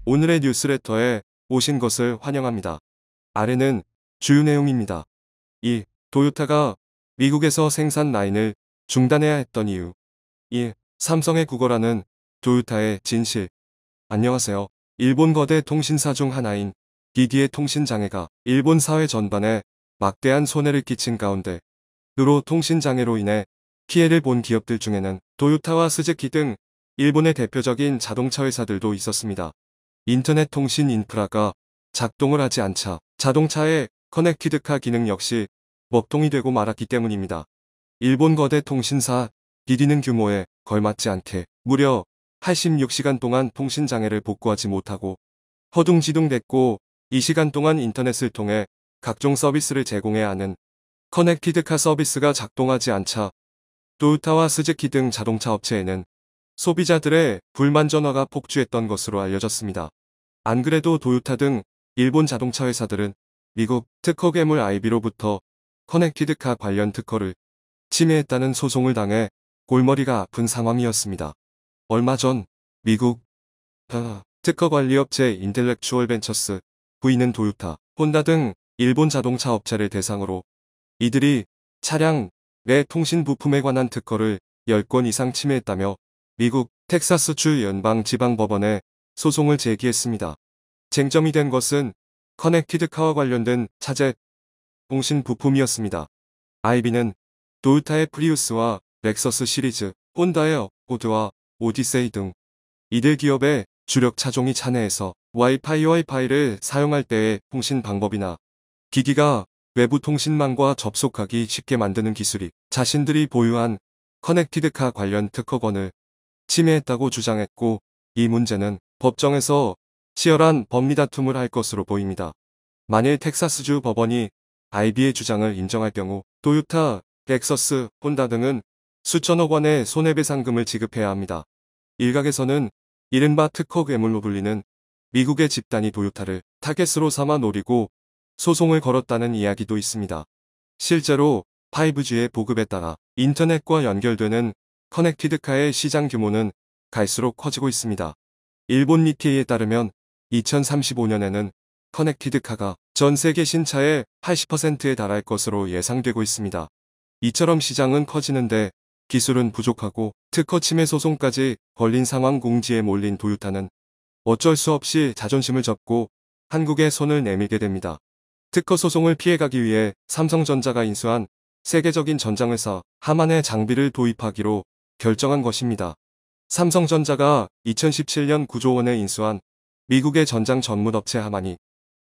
오늘의 뉴스레터에 오신 것을 환영합니다. 아래는 주요 내용입니다. 1. 도요타가 미국에서 생산 라인을 중단해야 했던 이유. 1. 삼성의 구걸하는 도요타의 진실. 안녕하세요. 일본 거대 통신사 중 하나인 DD의 통신 장애가 일본 사회 전반에 막대한 손해를 끼친 가운데 주로 통신 장애로 인해 피해를 본 기업들 중에는 도요타와 스즈키 등 일본의 대표적인 자동차 회사들도 있었습니다. 인터넷 통신 인프라가 작동을 하지 않자 자동차의 커넥티드카 기능 역시 먹통이 되고 말았기 때문입니다. 일본 거대 통신사 DD는 규모에 걸맞지 않게 무려 86시간 동안 통신 장애를 복구하지 못하고 허둥지둥댔고, 이 시간 동안 인터넷을 통해 각종 서비스를 제공해야 하는 커넥티드카 서비스가 작동하지 않자 도요타와 스즈키 등 자동차 업체에는 소비자들의 불만 전화가 폭주했던 것으로 알려졌습니다. 안 그래도 도요타 등 일본 자동차 회사들은 미국 특허 괴물 IB로부터 커넥티드카 관련 특허를 침해했다는 소송을 당해 골머리가 아픈 상황이었습니다. 얼마 전 미국 특허 관리업체 인텔렉추얼 벤처스 V는 도요타, 혼다 등 일본 자동차 업체를 대상으로 이들이 차량 내 통신 부품에 관한 특허를 10건 이상 침해했다며 미국 텍사스주 연방지방법원에 소송을 제기했습니다. 쟁점이 된 것은 커넥티드카와 관련된 차제 통신 부품이었습니다. IB는 도요타의 프리우스와 렉서스 시리즈, 혼다의 어코드와 오디세이 등 이들 기업의 주력 차종이 차내에서 와이파이를 사용할 때의 통신 방법이나 기기가 외부 통신망과 접속하기 쉽게 만드는 기술이 자신들이 보유한 커넥티드카 관련 특허권을 침해했다고 주장했고, 이 문제는 법정에서 치열한 법리 다툼을 할 것으로 보입니다. 만일 텍사스주 법원이 IB의 주장을 인정할 경우 도요타, 렉서스, 혼다 등은 수천억 원의 손해배상금을 지급해야 합니다. 일각에서는 이른바 특허 괴물로 불리는 미국의 집단이 도요타를 타겟으로 삼아 노리고 소송을 걸었다는 이야기도 있습니다. 실제로 5G의 보급에 따라 인터넷과 연결되는 커넥티드카의 시장 규모는 갈수록 커지고 있습니다. 일본 니케이에 따르면 2035년에는 커넥티드카가 전 세계 신차의 80%에 달할 것으로 예상되고 있습니다. 이처럼 시장은 커지는데 기술은 부족하고 특허 침해 소송까지 걸린 상황, 공지에 몰린 도요타는 어쩔 수 없이 자존심을 접고 한국에 손을 내밀게 됩니다. 특허 소송을 피해가기 위해 삼성전자가 인수한 세계적인 전장회사 하만의 장비를 도입하기로 결정한 것입니다. 삼성전자가 2017년 9조 원에 인수한 미국의 전장 전문업체 하만이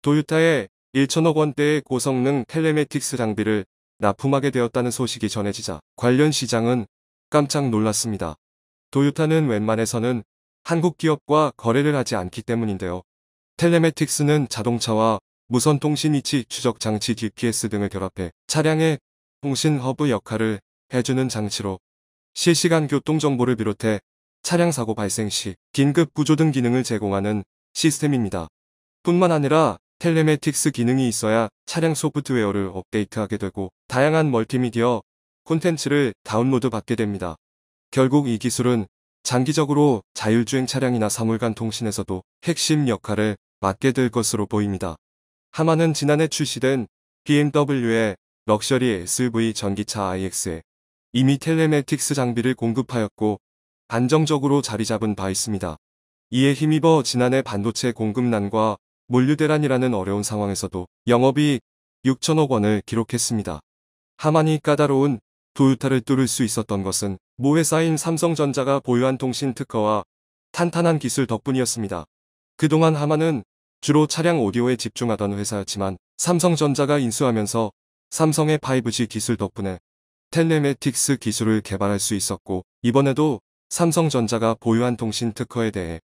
도요타에 1천억 원대의 고성능 텔레매틱스 장비를 납품하게 되었다는 소식이 전해지자 관련 시장은 깜짝 놀랐습니다. 도요타는 웬만해서는 한국 기업과 거래를 하지 않기 때문인데요. 텔레매틱스는 자동차와 무선통신 위치 추적 장치 GPS 등을 결합해 차량의 통신 허브 역할을 해주는 장치로 실시간 교통정보를 비롯해 차량 사고 발생 시 긴급 구조 등 기능을 제공하는 시스템입니다. 뿐만 아니라 텔레매틱스 기능이 있어야 차량 소프트웨어를 업데이트하게 되고 다양한 멀티미디어 콘텐츠를 다운로드 받게 됩니다. 결국 이 기술은 장기적으로 자율주행 차량이나 사물간 통신에서도 핵심 역할을 맡게 될 것으로 보입니다. 하만은 지난해 출시된 BMW의 럭셔리 SUV 전기차 iX에 이미 텔레매틱스 장비를 공급하였고 안정적으로 자리 잡은 바 있습니다. 이에 힘입어 지난해 반도체 공급난과 물류대란이라는 어려운 상황에서도 영업이익 6천억 원을 기록했습니다. 하만이 까다로운 도요타를 뚫을 수 있었던 것은 모 회사인 삼성전자가 보유한 통신 특허와 탄탄한 기술 덕분이었습니다. 그동안 하만은 주로 차량 오디오에 집중하던 회사였지만 삼성전자가 인수하면서 삼성의 5G 기술 덕분에 텔레매틱스 기술을 개발할 수 있었고, 이번에도 삼성전자가 보유한 통신 특허에 대해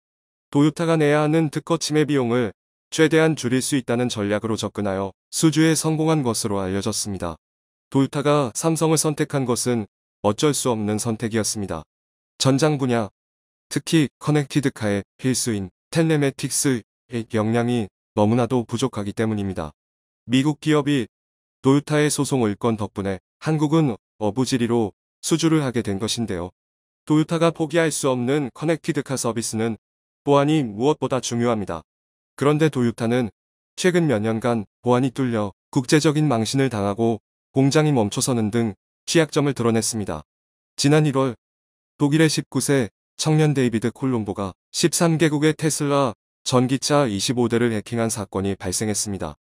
도요타가 내야 하는 특허 침해 비용을 최대한 줄일 수 있다는 전략으로 접근하여 수주에 성공한 것으로 알려졌습니다. 도요타가 삼성을 선택한 것은 어쩔 수 없는 선택이었습니다. 전장 분야, 특히 커넥티드카의 필수인 텔레매틱스의 역량이 너무나도 부족하기 때문입니다. 미국 기업이 도요타의 소송 을건 덕분에 한국은 어부지리로 수주를 하게 된 것인데요. 도요타가 포기할 수 없는 커넥티드카 서비스는 보안이 무엇보다 중요합니다. 그런데 도요타는 최근 몇 년간 보안이 뚫려 국제적인 망신을 당하고 공장이 멈춰서는 등 취약점을 드러냈습니다. 지난 1월 독일의 19세 청년 데이비드 콜롬보가 13개국의 테슬라 전기차 25대를 해킹한 사건이 발생했습니다.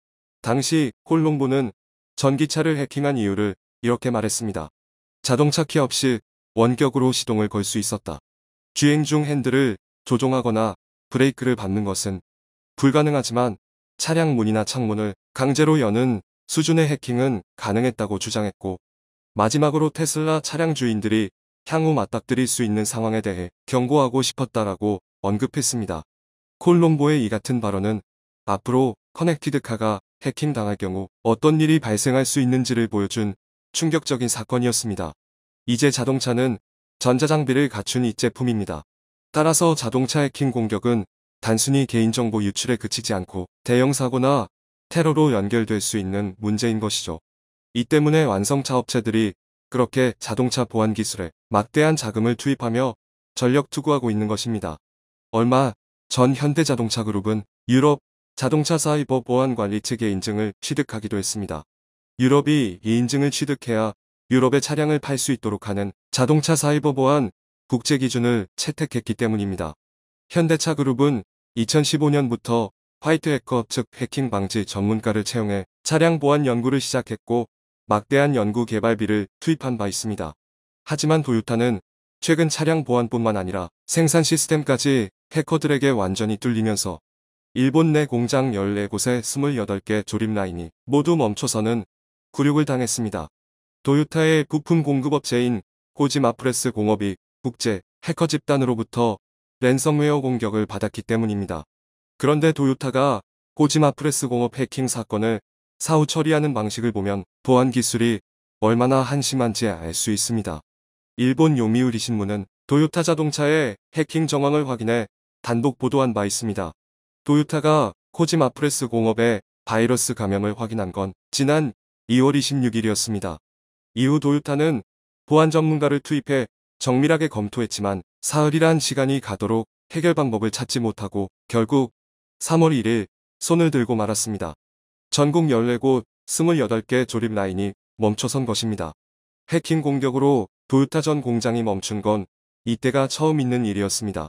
당시 콜롬보는 전기차를 해킹한 이유를 이렇게 말했습니다. 자동차 키 없이 원격으로 시동을 걸 수 있었다. 주행 중 핸들을 조종하거나 브레이크를 밟는 것은 불가능하지만 차량 문이나 창문을 강제로 여는 수준의 해킹은 가능했다고 주장했고, 마지막으로 테슬라 차량 주인들이 향후 맞닥뜨릴 수 있는 상황에 대해 경고하고 싶었다라고 언급했습니다. 콜롬보의 이 같은 발언은 앞으로 커넥티드카가 해킹당할 경우 어떤 일이 발생할 수 있는지를 보여준 충격적인 사건이었습니다. 이제 자동차는 전자장비를 갖춘 이 제품입니다. 따라서 자동차 해킹 공격은 단순히 개인정보 유출에 그치지 않고 대형 사고나 테러로 연결될 수 있는 문제인 것이죠. 이 때문에 완성차 업체들이 그렇게 자동차 보안 기술에 막대한 자금을 투입하며 전력 투구하고 있는 것입니다. 얼마 전 현대자동차그룹은 유럽 자동차 사이버 보안 관리 측의 인증을 취득하기도 했습니다. 유럽이 이 인증을 취득해야 유럽의 차량을 팔 수 있도록 하는 자동차 사이버 보안 국제 기준을 채택했기 때문입니다. 현대차그룹은 2015년부터 화이트 해커 즉 해킹 방지 전문가를 채용해 차량 보안 연구를 시작했고 막대한 연구 개발비를 투입한 바 있습니다. 하지만 도요타는 최근 차량 보안뿐만 아니라 생산 시스템까지 해커들에게 완전히 뚫리면서 일본 내 공장 14곳의 28개 조립 라인이 모두 멈춰서는 굴욕을 당했습니다. 도요타의 부품 공급업체인 코지마 프레스 공업이 국제 해커 집단으로부터 랜섬웨어 공격을 받았기 때문입니다. 그런데 도요타가 코지마 프레스 공업 해킹 사건을 사후 처리하는 방식을 보면 보안 기술이 얼마나 한심한지 알 수 있습니다. 일본 요미우리 신문은 도요타 자동차의 해킹 정황을 확인해 단독 보도한 바 있습니다. 도요타가 코지마 프레스 공업의 바이러스 감염을 확인한 건 지난 2월 26일이었습니다. 이후 도요타는 보안 전문가를 투입해 정밀하게 검토했지만 사흘이란 시간이 가도록 해결 방법을 찾지 못하고 결국 3월 1일 손을 들고 말았습니다. 전국 14곳 28개 조립 라인이 멈춰선 것입니다. 해킹 공격으로 도요타 전 공장이 멈춘 건 이때가 처음 있는 일이었습니다.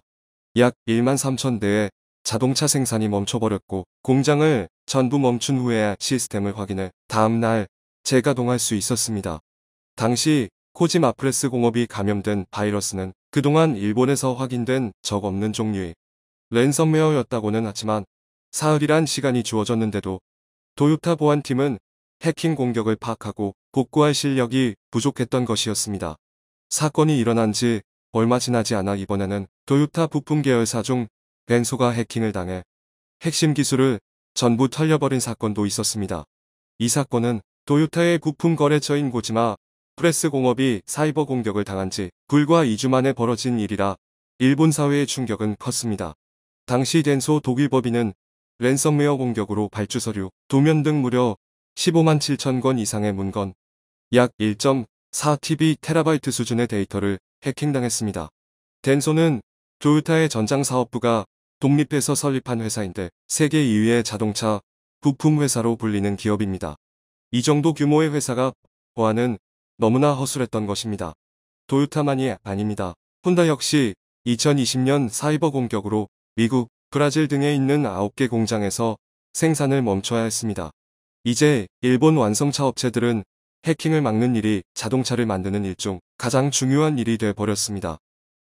약 1만 3천 대의 자동차 생산이 멈춰버렸고 공장을 전부 멈춘 후에야 시스템을 확인해 다음날 재가동할 수 있었습니다. 당시 코지마 프레스 공업이 감염된 바이러스는 그동안 일본에서 확인된 적 없는 종류의 랜섬웨어였다고는 하지만 사흘이란 시간이 주어졌는데도 도요타 보안팀은 해킹 공격을 파악하고 복구할 실력이 부족했던 것이었습니다. 사건이 일어난 지 얼마 지나지 않아 이번에는 도요타 부품 계열사 중 벤소가 해킹을 당해 핵심 기술을 전부 털려버린 사건도 있었습니다. 이 사건은 도요타의 부품 거래처인 코지마 프레스 공업이 사이버 공격을 당한 지 불과 2주 만에 벌어진 일이라 일본 사회의 충격은 컸습니다. 당시 덴소 독일 법인은 랜섬웨어 공격으로 발주 서류, 도면 등 무려 15만 7천 건 이상의 문건, 약 1.4TB 테라바이트 수준의 데이터를 해킹당했습니다. 덴소는 도요타의 전장사업부가 독립해서 설립한 회사인데 세계 2위의 자동차 부품 회사로 불리는 기업입니다. 이 정도 규모의 회사가 보안은 너무나 허술했던 것입니다. 도요타만이 아닙니다. 혼다 역시 2020년 사이버 공격으로 미국, 브라질 등에 있는 9개 공장에서 생산을 멈춰야 했습니다. 이제 일본 완성차 업체들은 해킹을 막는 일이 자동차를 만드는 일 중 가장 중요한 일이 돼 버렸습니다.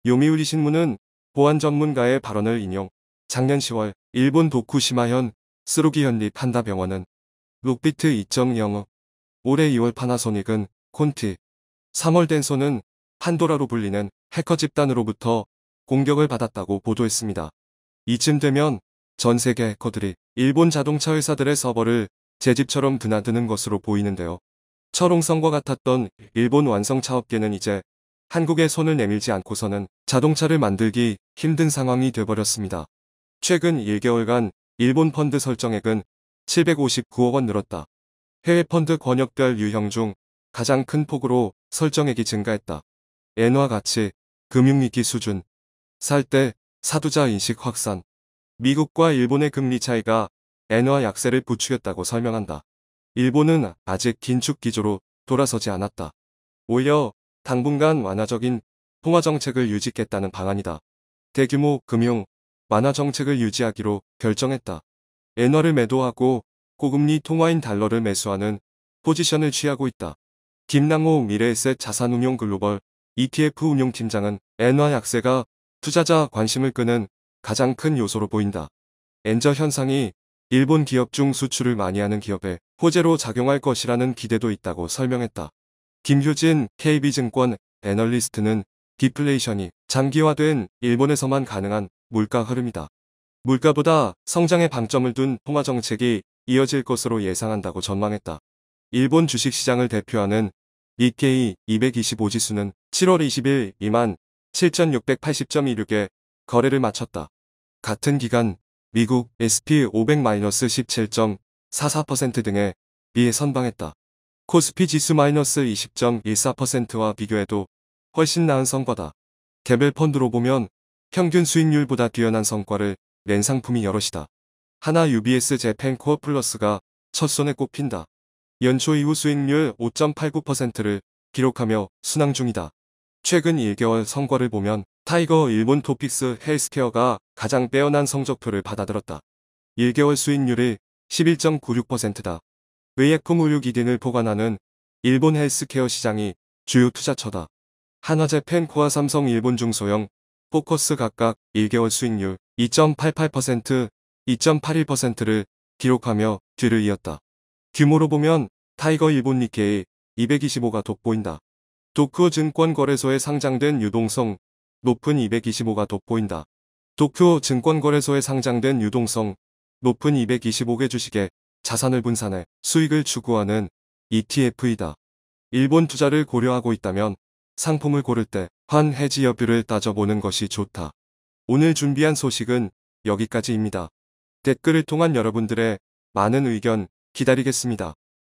요미우리 신문은 보안 전문가의 발언을 인용, 작년 10월 일본 도쿠시마현 스루기 현리 판다 병원은 록비트 2.0, 올해 2월 파나소닉은 콘티, 3월 덴소는 판도라로 불리는 해커 집단으로부터 공격을 받았다고 보도했습니다. 이쯤 되면 전 세계 해커들이 일본 자동차 회사들의 서버를 제 집처럼 드나드는 것으로 보이는데요. 철옹성과 같았던 일본 완성차 업계는 이제 한국에 손을 내밀지 않고서는 자동차를 만들기 힘든 상황이 돼버렸습니다. 최근 1개월간 일본 펀드 설정액은 759억 원 늘었다. 해외 펀드 권역별 유형 중 가장 큰 폭으로 설정액이 증가했다. 엔화 가치, 금융위기 수준. 살 때 사두자 인식 확산. 미국과 일본의 금리 차이가 엔화 약세를 부추겼다고 설명한다. 일본은 아직 긴축 기조로 돌아서지 않았다. 오히려 당분간 완화적인 통화 정책을 유지하겠다는 방안이다. 대규모 금융 완화 정책을 유지하기로 결정했다. 엔화를 매도하고 고금리 통화인 달러를 매수하는 포지션을 취하고 있다. 김남호 미래에셋 자산운용 글로벌 ETF 운용팀장은 엔화 약세가 투자자 관심을 끄는 가장 큰 요소로 보인다. 엔저 현상이 일본 기업 중 수출을 많이 하는 기업에 호재로 작용할 것이라는 기대도 있다고 설명했다. 김효진 KB증권 애널리스트는 디플레이션이 장기화된 일본에서만 가능한 물가 흐름이다. 물가보다 성장에 방점을 둔 통화 정책이 이어질 것으로 예상한다고 전망했다. 일본 주식시장을 대표하는 니케이 225 지수는 7월 20일 27,680.26에 거래를 마쳤다. 같은 기간 미국 SP500-17.44% 등에 비해 선방했다. 코스피 지수 -20.14%와 비교해도 훨씬 나은 성과다. 개별 펀드로 보면 평균 수익률보다 뛰어난 성과를 낸 상품이 여럿이다. 하나 UBS 재팬 코어 플러스가 첫 손에 꼽힌다. 연초 이후 수익률 5.89%를 기록하며 순항 중이다. 최근 1개월 성과를 보면 타이거 일본 토픽스 헬스케어가 가장 빼어난 성적표를 받아들었다. 1개월 수익률이 11.96%다. 의약품 의료 기din을 포괄하는 일본 헬스케어 시장이 주요 투자처다. 한화재팬 코아 삼성 일본 중소형 포커스 각각 1개월 수익률 2.88%, 2.81%를 기록하며 뒤를 이었다. 규모로 보면 타이거 일본 니케이 225가 돋보인다. 도쿄 증권거래소에 상장된 유동성 높은 225가 돋보인다. 도쿄 증권거래소에 상장된 유동성 높은 225개 주식의 자산을 분산해 수익을 추구하는 ETF이다. 일본 투자를 고려하고 있다면 상품을 고를 때 환 해지 여부를 따져보는 것이 좋다. 오늘 준비한 소식은 여기까지입니다. 댓글을 통한 여러분들의 많은 의견 기다리겠습니다.